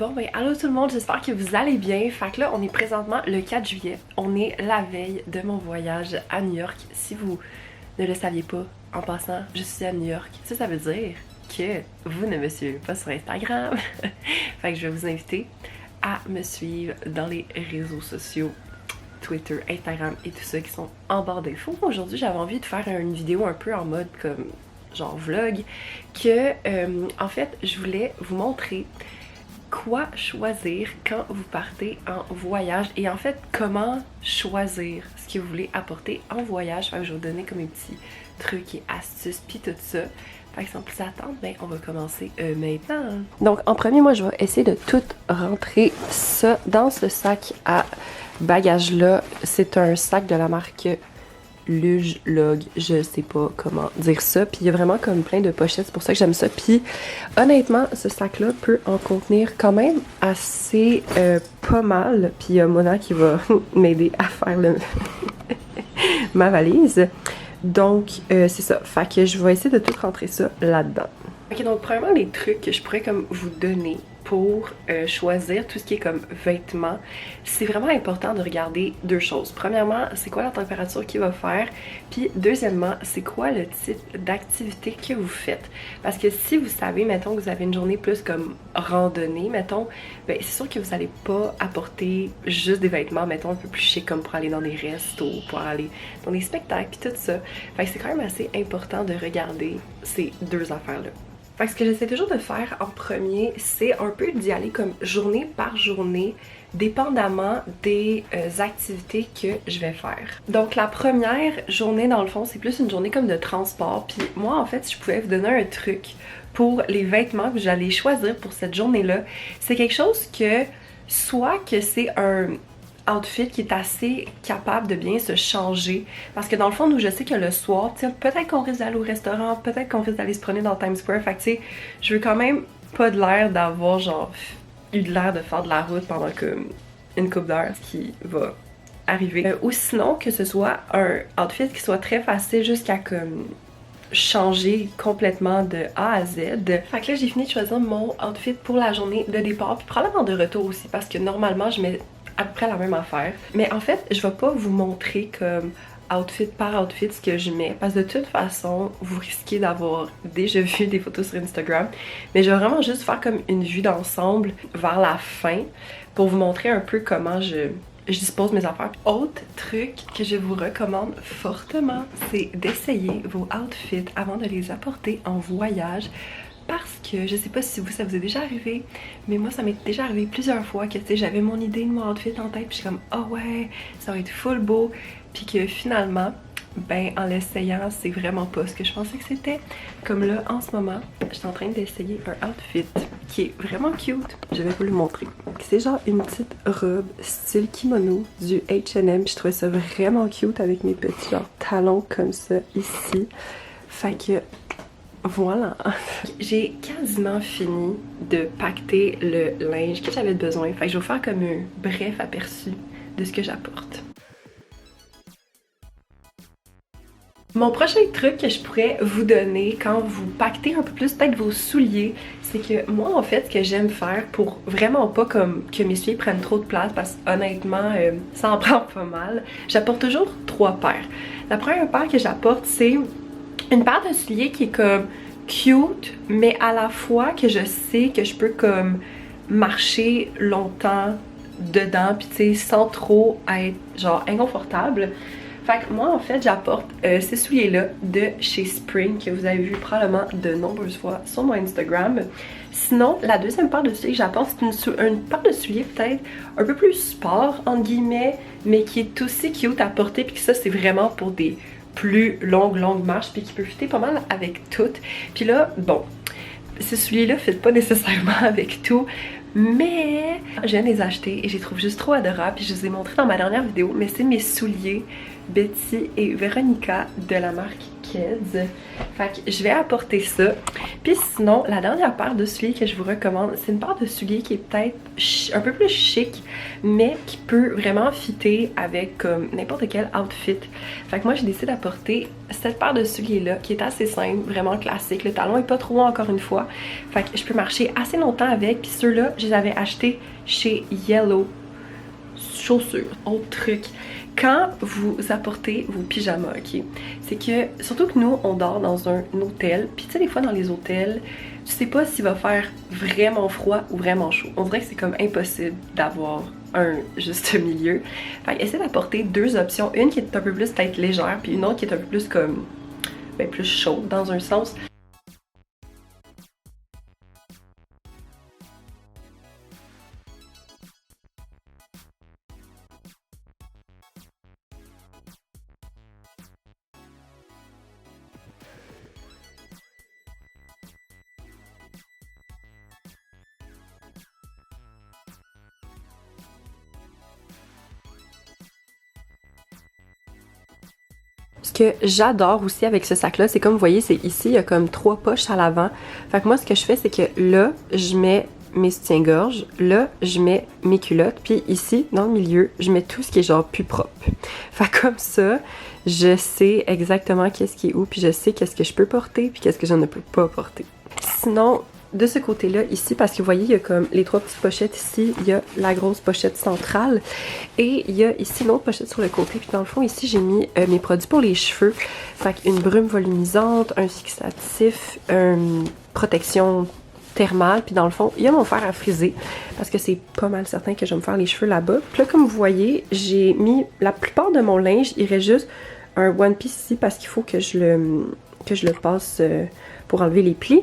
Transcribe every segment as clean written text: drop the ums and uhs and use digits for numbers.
Bon ben allô tout le monde, j'espère que vous allez bien. Fait que là on est présentement le 4 juillet, on est la veille de mon voyage à New York. Si vous ne le saviez pas, en passant, je suis à New York. Ça veut dire que vous ne me suivez pas sur Instagram. Fait que je vais vous inviter à me suivre dans les réseaux sociaux, Twitter, Instagram et tout ça qui sont en barre d'infos. Aujourd'hui j'avais envie de faire une vidéo un peu en mode comme genre vlog, que en fait je voulais vous montrer quoi choisir quand vous partez en voyage et en fait comment choisir ce que vous voulez apporter en voyage. Fait que je vais vous donner comme des petits trucs et astuces puis tout ça. Fait que sans plus attendre, ben on va commencer maintenant. Donc en premier, moi je vais essayer de tout rentrer ça dans ce sac à bagages là. C'est un sac de la marque Luge Log, je sais pas comment dire ça, puis il y a vraiment comme plein de pochettes, c'est pour ça que j'aime ça, puis honnêtement ce sac là peut en contenir quand même assez pas mal, puis il y a Mona qui va m'aider à faire ma valise, donc c'est ça, fait que je vais essayer de tout rentrer ça là-dedans. Ok, donc premièrement les trucs que je pourrais comme vous donner pour choisir tout ce qui est comme vêtements, c'est vraiment important de regarder deux choses. Premièrement, c'est quoi la température qu'il va faire, puis deuxièmement, c'est quoi le type d'activité que vous faites. Parce que si vous savez, mettons que vous avez une journée plus comme randonnée, mettons, ben c'est sûr que vous n'allez pas apporter juste des vêtements, mettons, un peu plus chic comme pour aller dans des restos, pour aller dans des spectacles, puis tout ça. Fait que c'est quand même assez important de regarder ces deux affaires-là. Fait que ce que j'essaie toujours de faire en premier, c'est un peu d'y aller comme journée par journée, dépendamment des activités que je vais faire. Donc la première journée, dans le fond, c'est plus une journée comme de transport. Puis moi, en fait, si je pouvais vous donner un truc pour les vêtements que j'allais choisir pour cette journée-là, c'est quelque chose que, soit que c'est un outfit qui est assez capable de bien se changer, parce que dans le fond, nous, je sais que le soir, peut-être qu'on risque d'aller au restaurant, peut-être qu'on risque d'aller se promener dans Times Square, fait que tu sais, je veux quand même pas de l'air d'avoir genre eu de l'air de faire de la route pendant comme une couple d'heures, ce qui va arriver. Ou sinon, que ce soit un outfit qui soit très facile jusqu'à comme changer complètement de A à Z. Fait que là, j'ai fini de choisir mon outfit pour la journée de départ, puis probablement de retour aussi, parce que normalement, je mets à peu près la même affaire. Mais en fait, je vais pas vous montrer comme outfit par outfit ce que je mets, parce que de toute façon, vous risquez d'avoir déjà vu des photos sur Instagram. Mais je vais vraiment juste faire comme une vue d'ensemble vers la fin pour vous montrer un peu comment je dispose mes affaires. Autre truc que je vous recommande fortement, c'est d'essayer vos outfits avant de les apporter en voyage. Parce que je sais pas si vous, ça vous est déjà arrivé, mais moi ça m'est déjà arrivé plusieurs fois que tu sais, j'avais mon idée de mon outfit en tête, puis je suis comme oh ouais, ça va être full beau, puis que finalement, ben en l'essayant, c'est vraiment pas ce que je pensais que c'était. Comme là, en ce moment, je suis en train d'essayer un outfit qui est vraiment cute. Je vais vous le montrer. C'est genre une petite robe style kimono du H&M, je trouvais ça vraiment cute avec mes petits genre talons comme ça ici. Fait que voilà, j'ai quasiment fini de pacter le linge que j'avais besoin. Fait que je vais vous faire comme un bref aperçu de ce que j'apporte. Mon prochain truc que je pourrais vous donner quand vous pactez un peu plus peut-être vos souliers, c'est que moi en fait ce que j'aime faire pour vraiment pas comme que mes souliers prennent trop de place, parce que honnêtement ça en prend pas mal, j'apporte toujours 3 paires. La première paire que j'apporte, c'est une paire de souliers qui est comme cute, mais à la fois que je sais que je peux comme marcher longtemps dedans, puis tu sais, sans trop être genre inconfortable. Fait que moi en fait j'apporte ces souliers là de chez Spring, que vous avez vu probablement de nombreuses fois sur mon Instagram. Sinon la deuxième paire de souliers que j'apporte, c'est une paire de souliers peut-être un peu plus sport entre guillemets, mais qui est aussi cute à porter, puis que ça c'est vraiment pour des plus longue marche, puis qui peut fitter pas mal avec tout. Puis là, bon, ces souliers-là ne fitent pas nécessairement avec tout, mais je viens de les acheter et je les trouve juste trop adorables, puis je vous ai montré dans ma dernière vidéo, mais c'est mes souliers Betty et Veronica de la marque Kids. Fait que je vais apporter ça. Puis sinon, la dernière paire de souliers que je vous recommande, c'est une paire de souliers qui est peut-être un peu plus chic, mais qui peut vraiment fitter avec comme n'importe quel outfit. Fait que moi, j'ai décidé d'apporter cette paire de souliers-là, qui est assez simple, vraiment classique. Le talon est pas trop haut encore une fois. Fait que je peux marcher assez longtemps avec. Puis ceux-là, je les avais achetés chez Yellow Chaussures. Autre truc. Quand vous apportez vos pyjamas, ok, c'est que, surtout que nous, on dort dans un hôtel, puis tu sais, des fois dans les hôtels, tu sais pas s'il va faire vraiment froid ou vraiment chaud. On dirait que c'est comme impossible d'avoir un juste milieu. Fait que essaie d'apporter deux options, une qui est un peu plus peut-être légère, puis une autre qui est un peu plus comme, ben plus chaude dans un sens. Ce que j'adore aussi avec ce sac-là, c'est comme vous voyez, c'est ici, il y a comme 3 poches à l'avant. Fait que moi, ce que je fais, c'est que là, je mets mes soutiens-gorge, là, je mets mes culottes, puis ici, dans le milieu, je mets tout ce qui est genre plus propre. Fait que comme ça, je sais exactement qu'est-ce qui est où, puis je sais qu'est-ce que je peux porter, puis qu'est-ce que je ne peux pas porter. Sinon, de ce côté-là, ici, parce que vous voyez, il y a comme les 3 petites pochettes ici, il y a la grosse pochette centrale, et il y a ici l'autre pochette sur le côté, puis dans le fond, ici, j'ai mis mes produits pour les cheveux, fait qu'une brume volumisante, un fixatif, une protection thermale, puis dans le fond, il y a mon fer à friser, parce que c'est pas mal certain que je vais me faire les cheveux là-bas. Puis là, comme vous voyez, j'ai mis la plupart de mon linge, il reste juste un one piece ici, parce qu'il faut que je le passe pour enlever les plis.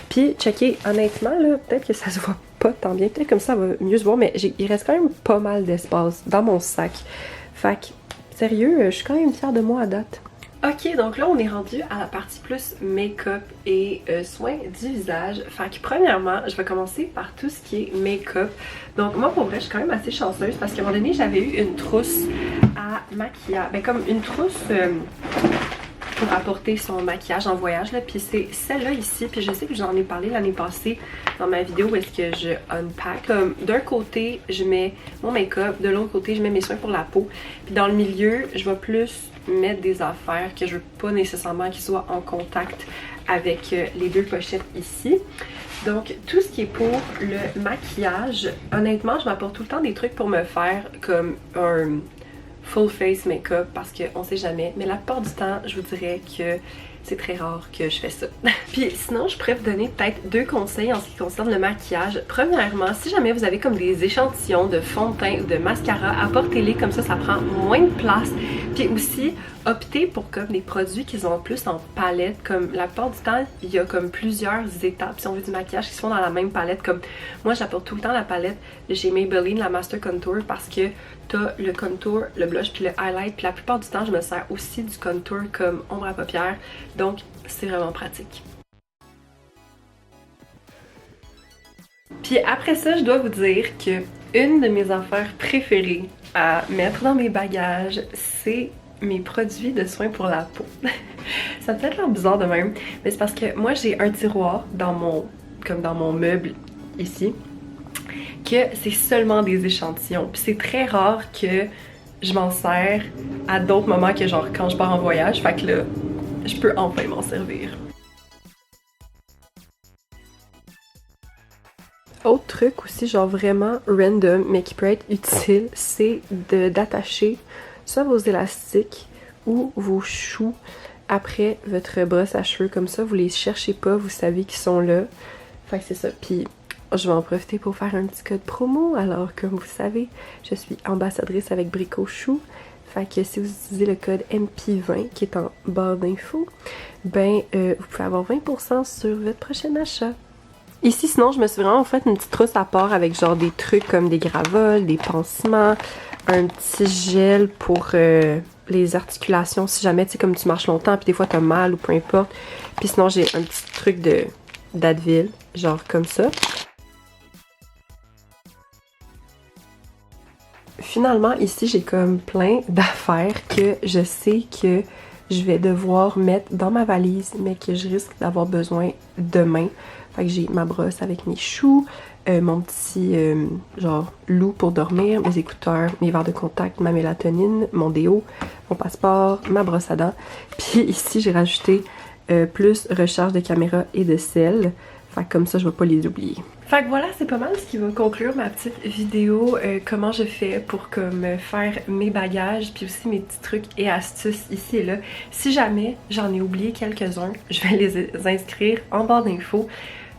Puis, checkez, honnêtement, là, peut-être que ça se voit pas tant bien. Peut-être comme ça va mieux se voir, mais il reste quand même pas mal d'espace dans mon sac. Fait que, sérieux, je suis quand même fière de moi à date. Ok, donc là, on est rendu à la partie plus make-up et soins du visage. Fait que, premièrement, je vais commencer par tout ce qui est make-up. Donc, moi, pour vrai, je suis quand même assez chanceuse parce qu'à un moment donné, j'avais eu une trousse à maquillage. Ben, comme une trousse pour apporter son maquillage en voyage là, puis c'est celle-là ici, puis je sais que j'en ai parlé l'année passée dans ma vidéo où est-ce que je unpack. Comme d'un côté je mets mon make-up, de l'autre côté je mets mes soins pour la peau, puis dans le milieu je vais plus mettre des affaires que je veux pas nécessairement qu'ils soient en contact avec les deux pochettes ici. Donc tout ce qui est pour le maquillage, honnêtement je m'apporte tout le temps des trucs pour me faire comme un full face make-up parce qu'on sait jamais, mais la plupart du temps je vous dirais que c'est très rare que je fais ça. Puis sinon, je pourrais vous donner peut-être 2 conseils en ce qui concerne le maquillage. Premièrement, si jamais vous avez comme des échantillons de fond de teint ou de mascara, apportez-les, comme ça prend moins de place. Puis aussi, optez pour comme des produits qui sont plus en palette. Comme la plupart du temps, il y a comme plusieurs étapes, si on veut, du maquillage qui se font dans la même palette. Comme moi, j'apporte tout le temps la palette de chez Maybelline, la Master Contour, parce que t'as le contour, le blush puis le highlight. Puis la plupart du temps, je me sers aussi du contour comme ombre à paupières. Donc, c'est vraiment pratique. Puis après ça, je dois vous dire que une de mes affaires préférées à mettre dans mes bagages, c'est mes produits de soins pour la peau. Ça peut être l'air bizarre de même, mais c'est parce que moi j'ai un tiroir dans mon meuble ici, que c'est seulement des échantillons. Puis c'est très rare que je m'en sers à d'autres moments que genre quand je pars en voyage. Fait que là, je peux enfin m'en servir. Autre truc aussi, genre vraiment random, mais qui peut être utile, c'est d'attacher soit vos élastiques ou vos choux après votre brosse à cheveux. Comme ça, vous les cherchez pas, vous savez qu'ils sont là. Fait que c'est ça. Puis je vais en profiter pour faire un petit code promo. Alors, comme vous savez, je suis ambassadrice avec Brico Chou. Fait que si vous utilisez le code MP20 qui est en barre d'infos, ben vous pouvez avoir 20% sur votre prochain achat. Ici, sinon, je me suis vraiment fait une petite trousse à part avec genre des trucs comme des gravoles, des pansements, un petit gel pour les articulations si jamais, tu sais, comme tu marches longtemps puis des fois t'as mal ou peu importe. Puis sinon, j'ai un petit truc d'Advil, genre comme ça. Finalement, ici, j'ai comme plein d'affaires que je sais que je vais devoir mettre dans ma valise, mais que je risque d'avoir besoin demain. Fait que j'ai ma brosse avec mes choux, mon petit genre loup pour dormir, mes écouteurs, mes verres de contact, ma mélatonine, mon déo, mon passeport, ma brosse à dents. Puis ici j'ai rajouté plus recharge de caméra et de sel. Fait que comme ça je vais pas les oublier. Fait que voilà, c'est pas mal ce qui va conclure ma petite vidéo, comment je fais pour comme faire mes bagages, puis aussi mes petits trucs et astuces ici et là. Si jamais j'en ai oublié quelques-uns, je vais les inscrire en barre d'infos.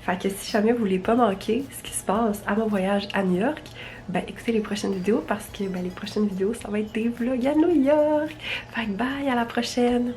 Fait que si jamais vous voulez pas manquer ce qui se passe à mon voyage à New York, ben écoutez les prochaines vidéos parce que ben les prochaines vidéos ça va être des vlogs à New York. Fait que bye, à la prochaine!